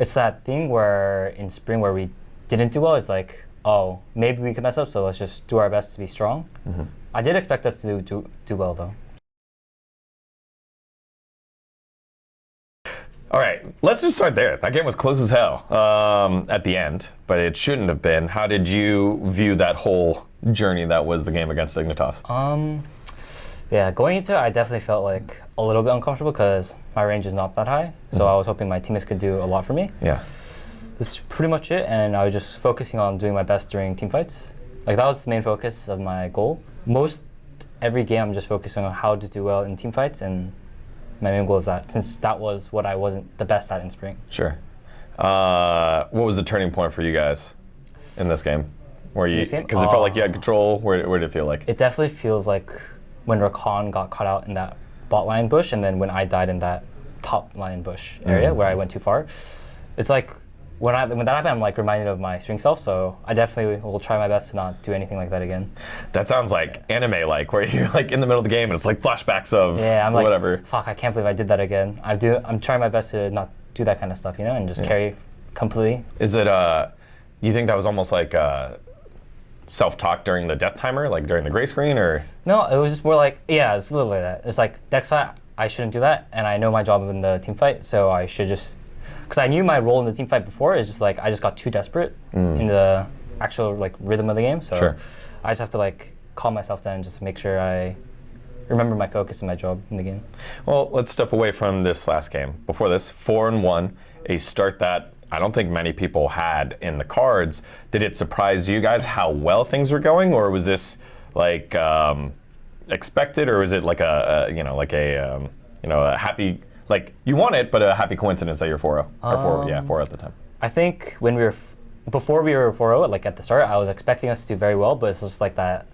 It's that thing where in spring where we didn't do well. It's like, oh, maybe we could mess up, so let's just do our best to be strong. I did expect us to do well though. All right, let's just start there. That game was close as hell at the end, but it shouldn't have been. How did you view that whole journey that was the game against Dignitas? Yeah, going into it, I definitely felt like a little bit uncomfortable because my range is not that high. So I was hoping my teammates could do a lot for me. Yeah. This is pretty much it, and I was just focusing on doing my best during team fights. Like that was the main focus of my goal. Most every game, I'm just focusing on how to do well in team fights, and my main goal is that, since that was what I wasn't the best at in spring. Sure. What was the turning point for you guys in this game? Because it felt like you had control. Where did it feel like? It definitely feels like when Rakan got caught out in that bot line bush, and then when I died in that top line bush area where I went too far. It's like when that happened, I'm like reminded of my spring self. So I definitely will try my best to not do anything like that again. That sounds like anime-like, where you're like in the middle of the game and it's like flashbacks of I'm whatever. Like, fuck, I can't believe I did that again. I'm trying my best to not do that kind of stuff, and just carry completely. Is it you think that was almost like self-talk during the death timer, like during the gray screen, or? No, it was just more like, it's a little like that. It's like, next fight, I shouldn't do that, and I know my job in the team fight, so I should just, because I knew my role in the team fight before, is just like, I just got too desperate in the actual like rhythm of the game, so I just have to like calm myself down and just make sure I remember my focus and my job in the game. Well, let's step away from this last game. Before this, 4-1, a start that I don't think many people had in the cards. Did it surprise you guys how well things were going, or was this like expected, or was it like a happy, like you won it, but a happy coincidence that you're 4-0 or 4 at the time? I think when before we were 4-0, like at the start, I was expecting us to do very well, but it's just like that.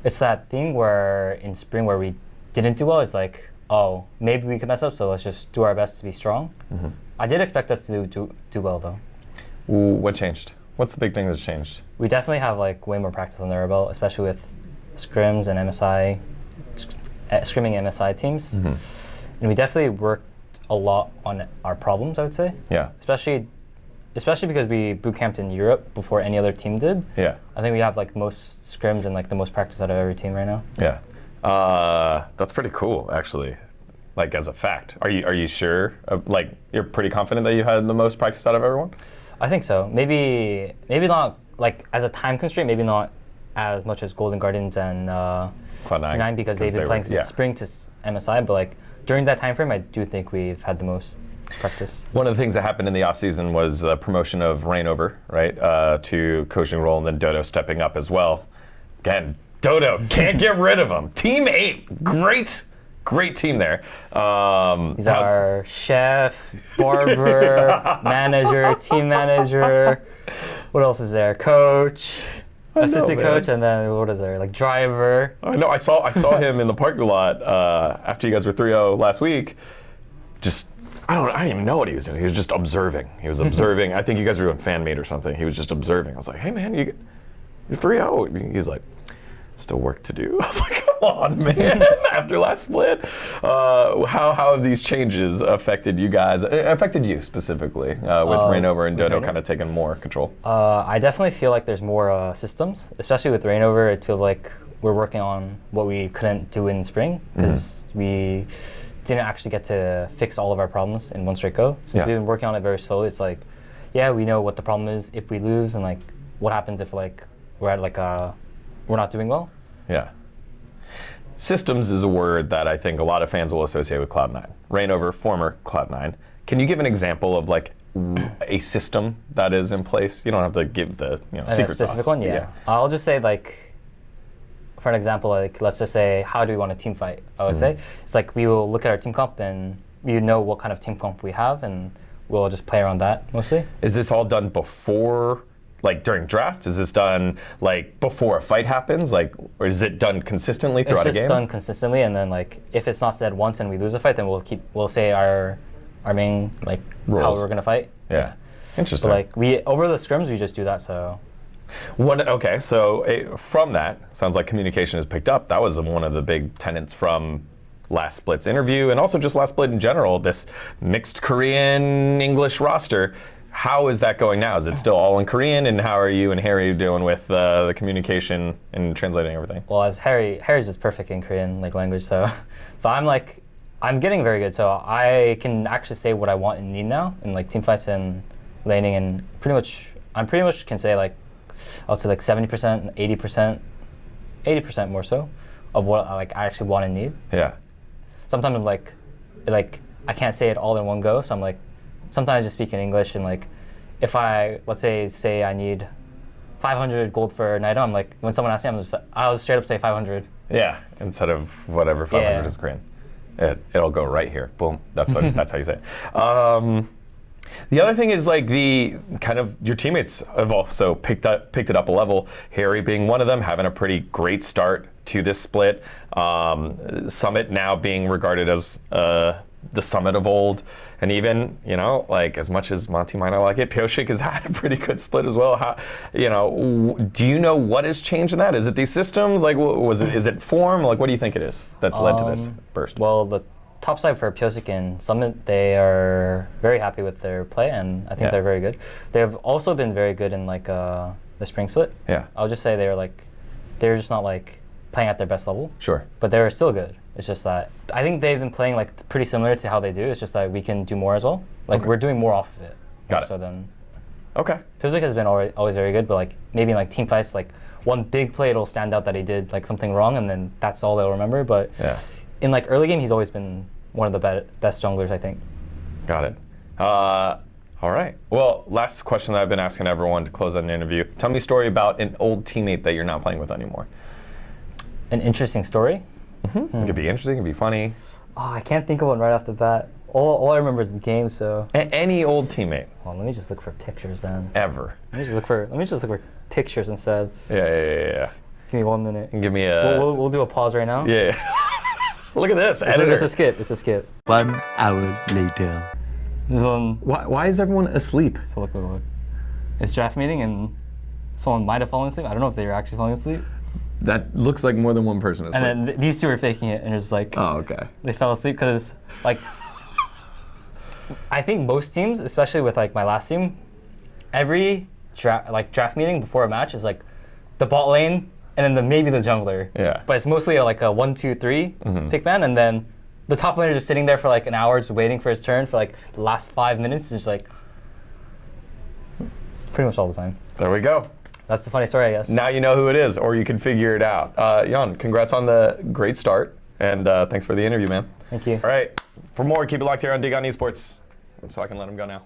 It's that thing where in spring where we didn't do well. It's like, oh, maybe we could mess up, so let's just do our best to be strong. I did expect us to do well though. What changed? What's the big thing that's changed? We definitely have like way more practice under our belt, especially with scrims and MSI, scrimming MSI teams. And we definitely worked a lot on our problems, I would say. Yeah. Especially because we boot camped in Europe before any other team did. Yeah. I think we have like the most scrims and like the most practice out of every team right now. Yeah. That's pretty cool, actually. Like as a fact, are you sure? Like you're pretty confident that you had the most practice out of everyone? I think so. Maybe not like as a time constraint. Maybe not as much as Golden Guardians and C9 because they've been playing since spring to MSI. But like during that time frame, I do think we've had the most practice. One of the things that happened in the offseason was the promotion of Reignover, right, to coaching role, and then Dodo stepping up as well. Again, Dodo, can't get rid of him. Team 8, great team there. He's our chef, barber, manager, team manager. What else is there? Coach, assistant coach, and then what is there? Like driver. I know. I saw him in the parking lot after you guys were 3-0 last week. I didn't even know what he was doing. He was just observing. He was observing. I think you guys were doing fan meet or something. He was just observing. I was like, hey man, you're 3-0. He's like, still work to do. I was like, come on, man. After last split, how have these changes affected you guys? Affected you specifically with Reignover and Dodo kind of taking more control? I definitely feel like there's more systems, especially with Reignover. It feels like we're working on what we couldn't do in spring because we didn't actually get to fix all of our problems in one straight go. Since we've been working on it very slowly, it's like, we know what the problem is if we lose, and like what happens if like we're at like we're not doing well. Yeah. Systems is a word that I think a lot of fans will associate with Cloud9. Reignover, former Cloud9. Can you give an example of like a system that is in place? You don't have to give the secret specific sauce. one. Yeah. I'll just say like, for an example, like let's just say, how do we want a team fight? I would say it's like we will look at our team comp and we know what kind of team comp we have, and we'll just play around that mostly. Is this all done before? Like during draft? Is this done like before a fight happens? Like, or is it done consistently throughout a game? It's just done consistently, and then like if it's not said once and we lose a fight, then we'll say our main like rules. How we're gonna fight. Yeah. Interesting. But like we over the scrims we just do that. So. So from that, sounds like communication is picked up. That was one of the big tenets from last split's interview and also just last split in general, this mixed Korean English roster. How is that going now? Is it still all in Korean? And how are you and Harry doing with the communication and translating everything? Well, as Harry's just perfect in Korean language, so but I'm getting very good, so I can actually say what I want and need now in team fights and laning, and I pretty much can say I'll say 70%, 80%, 80% more so of what I actually want and need. Yeah. Sometimes I can't say it all in one go, so sometimes I just speak in English, and if I let's say I need 500 gold for an item, when someone asks me, I'll just straight up say 500. Yeah, instead of whatever 500 is Korean. It'll go right here. Boom. That's how you say it. The other thing is the kind of your teammates have also picked it up a level. Harry being one of them, having a pretty great start to this split. Summit now being regarded as the Summit of old, and even as much as Monty might not like it, Pyoshik has had a pretty good split as well. How, do you know what has changed in that? Is it these systems? Is it form? What do you think it is that's led to this burst? Well, the top side for Pyoshik and Summit, they are very happy with their play, and I think they're very good. They've also been very good in the spring split. Yeah. I'll just say they're just not playing at their best level. Sure. But they're still good. It's just that I think they've been playing pretty similar to how they do. It's just we can do more as well. We're doing more off of it. Got it. So then. Okay. Pyoshik has been always very good, but maybe in team fights, one big play it'll stand out that he did something wrong, and then that's all they'll remember. But in early game, he's always been one of the best junglers, I think. Got it. All right. Well, last question that I've been asking everyone to close out an interview. Tell me a story about an old teammate that you're not playing with anymore. An interesting story? Mm-hmm. It could be interesting, it could be funny. Oh, I can't think of one right off the bat. All I remember is the game, so. Any old teammate. Well, let me just look for pictures then. Ever. Let me just look for pictures instead. Yeah. Give me 1 minute. And give me a. We'll do a pause right now. Yeah. Look at this. It's a skip. It's a skip. 1 hour later. This one. Why is everyone asleep? So look. It's draft meeting, and someone might have fallen asleep. I don't know if they were actually falling asleep. That looks like more than one person asleep. And then these two are faking it, and it's oh, okay. They fell asleep because I think most teams, especially with my last team, every draft meeting before a match is the bot lane and then maybe the jungler. Yeah. But it's mostly a 1, 2, 3 pick man, and then the top laner just sitting there for an hour just waiting for his turn for the last 5 minutes. It's just pretty much all the time. There we go. That's the funny story, I guess. Now you know who it is, or you can figure it out. Yeon, congrats on the great start, and thanks for the interview, man. Thank you. All right. For more, keep it locked here on Dig on Esports, so I can let him go now.